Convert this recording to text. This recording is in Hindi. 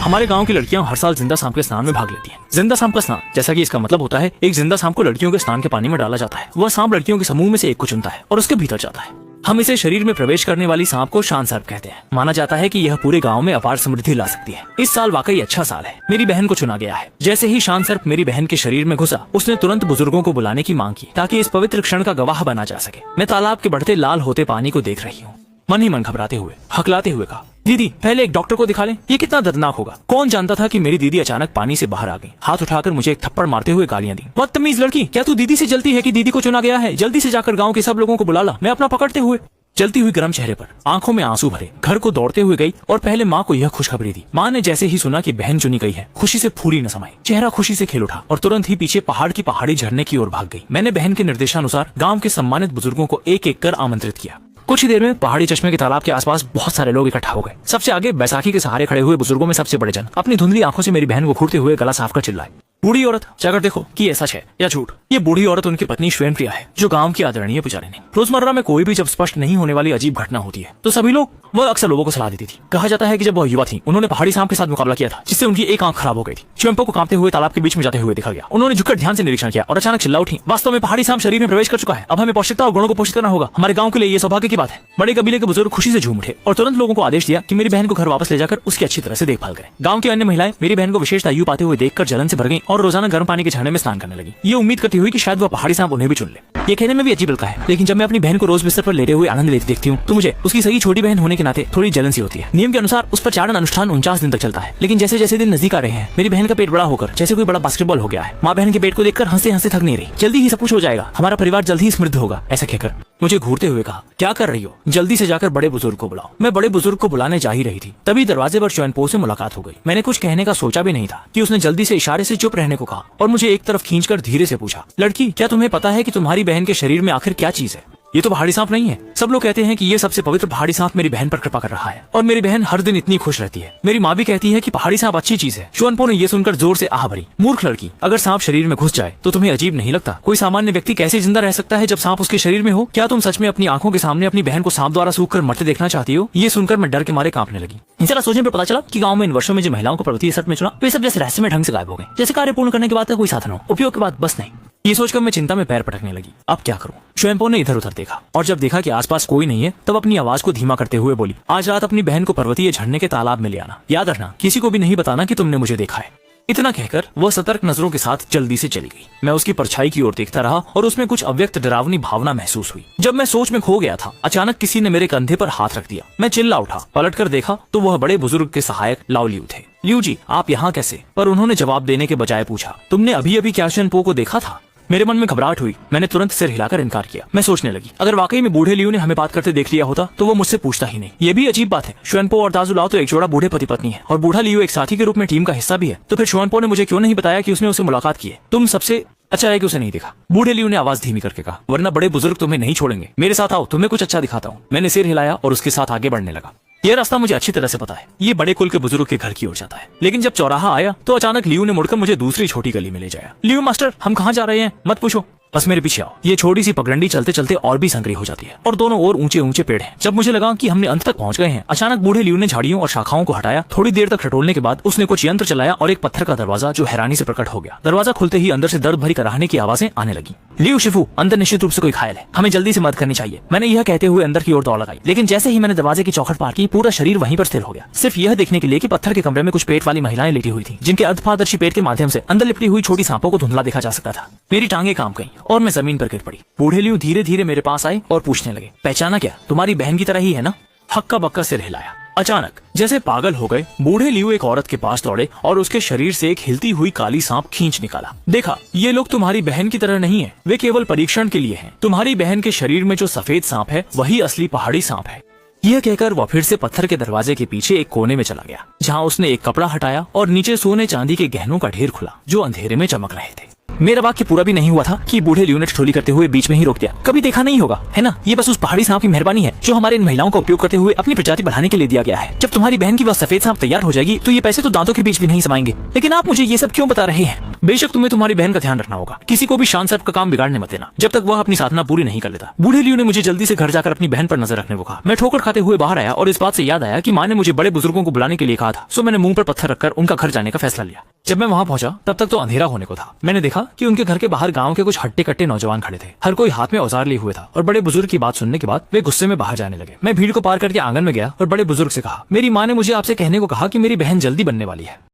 हमारे गांव की लड़कियां हर साल जिंदा सांप के स्नान में भाग लेती हैं। जिंदा सांप का स्नान, जैसा कि इसका मतलब होता है, एक जिंदा सांप को लड़कियों के स्नान के पानी में डाला जाता है। वह सांप लड़कियों के समूह में से एक को चुनता है और उसके भीतर जाता है। हम इसे शरीर में प्रवेश करने वाली सांप को शान सर्प कहते हैं। माना जाता है कि यह पूरे गांव में अपार समृद्धि ला सकती है। इस साल वाकई अच्छा साल है। मेरी बहन को चुना गया है। जैसे ही शान सर्प मेरी बहन के शरीर में घुसा, उसने तुरंत बुजुर्गों को बुलाने की मांग की ताकि इस पवित्र क्षण का गवाह बना जा सके। मैं तालाब के बढ़ते लाल होते पानी को देख रही हूँ। मन ही मन घबराते हुए, हकलाते हुए कहा, दीदी पहले एक डॉक्टर को दिखा लें। ये कितना दर्दनाक होगा। कौन जानता था कि मेरी दीदी अचानक पानी से बाहर आ गई। हाथ उठाकर मुझे एक थप्पड़ मारते हुए गालियां दी। बदतमीज लड़की, क्या तू दीदी से जलती है कि दीदी को चुना गया है? जल्दी से जाकर गांव के सब लोगों को बुला ला। मैं अपना पकड़ते हुए जलती हुई गर्म चेहरे पर आंखों में आंसू भरे घर को दौड़ते हुए गई और पहले माँ को यह खुशखबरी दी। माँ ने जैसे ही सुना कि बहन चुनी गई है, खुशी से फूली न समाई। चेहरा खुशी से खिल उठा और तुरंत ही पीछे पहाड़ की पहाड़ी झरने की ओर भाग गई। मैंने बहन के निर्देशानुसार गांव के सम्मानित बुजुर्गों को एक एक कर आमंत्रित किया। कुछ ही देर में पहाड़ी चश्मे के तालाब के आसपास बहुत सारे लोग इकट्ठा हो गए। सबसे आगे बैसाखी के सहारे खड़े हुए बुजुर्गों में सबसे बड़े जन अपनी धुंधली आंखों से मेरी बहन को घूरते हुए गला साफ कर चिल्लाए, बूढ़ी औरत, जाकर देखो कि ये सच है या झूठ। ये बूढ़ी औरत उनकी पत्नी श्वेनप्रिया है, जो गांव की आदरणीय पुजारिनी। रोजमर्रा में कोई भी जब स्पष्ट नहीं होने वाली अजीब घटना होती है तो सभी लोग, वह अक्सर लोगों को सलाह देती थी। कहा जाता है कि जब वह युवा थी, उन्होंने पहाड़ी सांप के साथ मुकाबला किया था, जिससे उनकी एक आंख खराब हो गई थी। श्वेम्पो को कांपते हुए तालाब के बीच में जाते हुए देखा गया। उन्होंने झुककर ध्यान से निरीक्षण किया और अचानक चिल्ला उठी, वास्तव में पहाड़ी सांप शरीर में प्रवेश कर चुका है। अब हमें पौष्टिकता और गुणों को पोषित करना होगा। हमारे गांव के लिए ये सौभाग्य की बात है। बड़े कबीले के बुजुर्ग खुशी से झूम उठे और तुरंत लोगों को आदेश दिया कि मेरी बहन को घर वापस ले जाकर उसकी अच्छी तरह से देखभाल करें। गांव की अन्य महिलाएं मेरी बहन को विशेष आयु पाते हुए देखकर जलन से भर गईं और रोजाना गर्म पानी के झरने में स्नान करने लगी। ये उम्मीद करती हुई कि शायद वह पहाड़ी सांप उन्हें भी चुन ले। ये कहने में भी अजीब लगता है, लेकिन जब मैं अपनी बहन को रोज बिस्तर पर लेटे हुए आनंद लेती देखती हूँ तो मुझे उसकी सही छोटी बहन होने के नाते थोड़ी जलन सी होती है। नियम के अनुसार उस पर चारण अनुष्ठान 49 दिन तक चलता है, लेकिन जैसे जैसे दिन नजदीक आ रहे हैं, मेरी बहन का पेट बड़ा होकर जैसे कोई बड़ा बास्केटबॉल हो गया है। माँ बहन के पेट को देखकर हंसते हंसते थक नहीं रही। जल्दी ही सब कुछ हो जाएगा, हमारा परिवार जल्द ही समृद्ध होगा, ऐसा कहकर मुझे घूरते हुए कहा, क्या कर रही हो? जल्दी से जाकर बड़े बुजुर्ग को बुलाओ। मैं बड़े बुजुर्ग को बुलाने जा ही रही थी, तभी दरवाजे पर श्वेनपो से मुलाकात हो गई। मैंने कुछ कहने का सोचा भी नहीं था कि उसने जल्दी से इशारे से चुप रहने को कहा और मुझे एक तरफ खींचकर धीरे से पूछा, लड़की, क्या तुम्हें पता है कि तुम्हारी बहन के शरीर में आखिर क्या चीज है? ये तो पहाड़ी सांप नहीं है। सब लोग कहते हैं कि ये सबसे पवित्र पहाड़ी सांप मेरी बहन पर कृपा कर रहा है और मेरी बहन हर दिन इतनी खुश रहती है। मेरी माँ भी कहती है कि पहाड़ी सांप अच्छी चीज है। श्वेनपो ने ये सुनकर जोर से आह भरी। मूर्ख लड़की, अगर सांप शरीर में घुस जाए तो तुम्हें अजीब नहीं लगता? कोई सामान्य व्यक्ति कैसे जिंदा रह सकता है जब सांप उसके शरीर में हो? क्या तुम सच में अपनी आंखों के सामने अपनी बहन को सांप द्वारा सूख कर मरते देखना चाहती हो? ये सुनकर मैं डर के मारे कांपने लगी। जरा सोचने पर पता चला कि गांव में इन वर्षों में जो महिलाओं को पर्वतीय सट में चुना, वे सब जैसे रहस्यमय ढंग से गायब हो गए, जैसे कार्य पूर्ण करने के बाद का कोई साधन हो, उपयोग के बाद बस नहीं। ये सोचकर मैं चिंता में पैर पटकने लगी। अब क्या करूं? श्वेम्पो ने इधर उधर देखा और जब देखा कि आसपास कोई नहीं है, तब अपनी आवाज को धीमा करते हुए बोली, आज रात अपनी बहन को पर्वतीय झरने के तालाब में ले आना। याद रखना, किसी को भी नहीं बताना कि तुमने मुझे देखा है। इतना कहकर वह सतर्क नजरों के साथ जल्दी से चली गई। मैं उसकी परछाई की ओर देखता रहा और उसमें कुछ अव्यक्त डरावनी भावना महसूस हुई। जब मैं सोच में खो गया था, अचानक किसी ने मेरे कंधे पर हाथ रख दिया। मैं चिल्ला उठा। पलटकर देखा तो वह बड़े बुजुर्ग के सहायक लाओ लियू थे। लियू जी, आप यहाँ कैसे? पर उन्होंने जवाब देने के बजाय पूछा, तुमने अभी अभी क्या श्वेनपो को देखा था? मेरे मन में घबराहट हुई। मैंने तुरंत सिर हिलाकर इनकार किया। मैं सोचने लगी, अगर वाकई में बूढ़े लियू ने हमें बात करते देख लिया होता तो वो मुझसे पूछता ही नहीं। ये भी अजीब बात है, श्वेनपो और दाजू लाओ तो एक जोड़ा बूढ़े पति पत्नी है और बूढ़ा लियू एक साथी के रूप में टीम का हिस्सा भी है। तो फिर श्वेनपो ने मुझे क्यों नहीं बताया कि उसने उसे मुलाकात की है? तुम सबसे अच्छा है कि उसे नहीं देखा। बूढ़े लियू ने आवाज धीमी करके कहा, वरना बड़े बुजुर्ग तुम्हें नहीं छोड़ेंगे। मेरे साथ आओ, तुम्हें कुछ अच्छा दिखाता हूँ। मैंने सिर हिलाया और उसके साथ आगे बढ़ने लगा। यह रास्ता मुझे अच्छी तरह से पता है, ये बड़े कुल के बुजुर्ग के घर की ओर जाता है। लेकिन जब चौराहा आया तो अचानक लियू ने मुड़कर मुझे दूसरी छोटी गली में ले जाया। लियू मास्टर, हम कहाँ जा रहे हैं? मत पूछो, बस मेरे पीछे आओ। ये छोटी सी पगडंडी चलते चलते और भी संकरी हो जाती है और दोनों ओर ऊंचे ऊंचे पेड़ हैं। जब मुझे लगा कि हमने अंत तक पहुंच गए हैं, अचानक बूढ़े लियू ने झाड़ियों और शाखाओं को हटाया। थोड़ी देर तक टटोलने के बाद उसने कुछ यंत्र चलाया और एक पत्थर का दरवाजा जो हैरानी से प्रकट हो गया। दरवाजा खुलते ही अंदर से दर्द भरी कराहने की आवाजें आने लगी। लियू शिफू, अंदर निश्चित रूप से कोई घायल है, हमें जल्दी से मदद करनी चाहिए। मैंने यह कहते हुए अंदर की ओर दौड़ लगाई, लेकिन जैसे ही मैंने दरवाजे की चौखट पार की, पूरा शरीर वहीं पर स्थिर हो गया, सिर्फ यह देखने के लिए कि पत्थर के कमरे में कुछ पेट वाली महिलाएं लेटी हुई थी, जिनके अर्धपारदर्शी पेट के माध्यम से अंदर लिपटी हुई छोटी सांपों को धुंधला देखा जा सकता था। मेरी टांगे कांप गईं और मैं जमीन पर गिर पड़ी। बूढ़े लियू धीरे धीरे मेरे पास आए और पूछने लगे, पहचाना क्या? तुम्हारी बहन की तरह ही है ना? हक्का बक्का सिर हिलाया। अचानक जैसे पागल हो गए, बूढ़े लियू एक औरत के पास दौड़े और उसके शरीर से एक हिलती हुई काली सांप खींच निकाला। देखा, ये लोग तुम्हारी बहन की तरह नहीं है, वे केवल परीक्षण के लिए हैं। तुम्हारी बहन के शरीर में जो सफेद सांप है वही असली पहाड़ी सांप है। यह कहकर वह फिर से पत्थर के दरवाजे के पीछे एक कोने में चला गया, जहाँ उसने एक कपड़ा हटाया और नीचे सोने चांदी के गहनों का ढेर खुला जो अंधेरे में चमक रहे थे। मेरा वाक्य पूरा भी नहीं हुआ था कि बूढ़े लियो ने ठिठोली करते हुए बीच में ही रोक दिया। कभी देखा नहीं होगा, है ना? ये बस उस पहाड़ी सांप की मेहरबानी है जो हमारे इन महिलाओं का उपयोग करते हुए अपनी प्रजाति बढ़ाने के लिए दिया गया है। जब तुम्हारी बहन की वह सफेद सांप तैयार हो जाएगी तो ये पैसे तो दांतों के बीच भी नहीं समाएंगे। लेकिन आप मुझे ये सब क्यों बता रहे हैं? बेशक तुम्हें तुम्हारी बहन का ध्यान रखना होगा, किसी को भी शान सर्प का काम बिगाड़ने मत देना जब तक वह अपनी साधना पूरी नहीं कर लेता। बूढ़े लियो ने मुझे जल्दी से घर जाकर अपनी बहन पर नजर रखने को कहा। मैं ठोकर खाते हुए बाहर आया और इस बात से याद आया कि माँ ने मुझे बड़े बुजुर्गों को बुलाने के लिए कहा था। सो मैंने मुंह पर पत्थर रखकर उनका घर जाने का फैसला लिया। जब मैं वहां पहुंचा तब तक तो अंधेरा होने को था। मैंने देखा कि उनके घर के बाहर गांव के कुछ हट्टे कट्टे नौजवान खड़े थे। हर कोई हाथ में औजार लिए हुए था और बड़े बुजुर्ग की बात सुनने के बाद वे गुस्से में बाहर जाने लगे। मैं भीड़ को पार करके आंगन में गया और बड़े बुजुर्ग से कहा, मेरी माँ ने मुझे आपसे कहने को कहा कि मेरी बहन जल्दी बनने वाली है।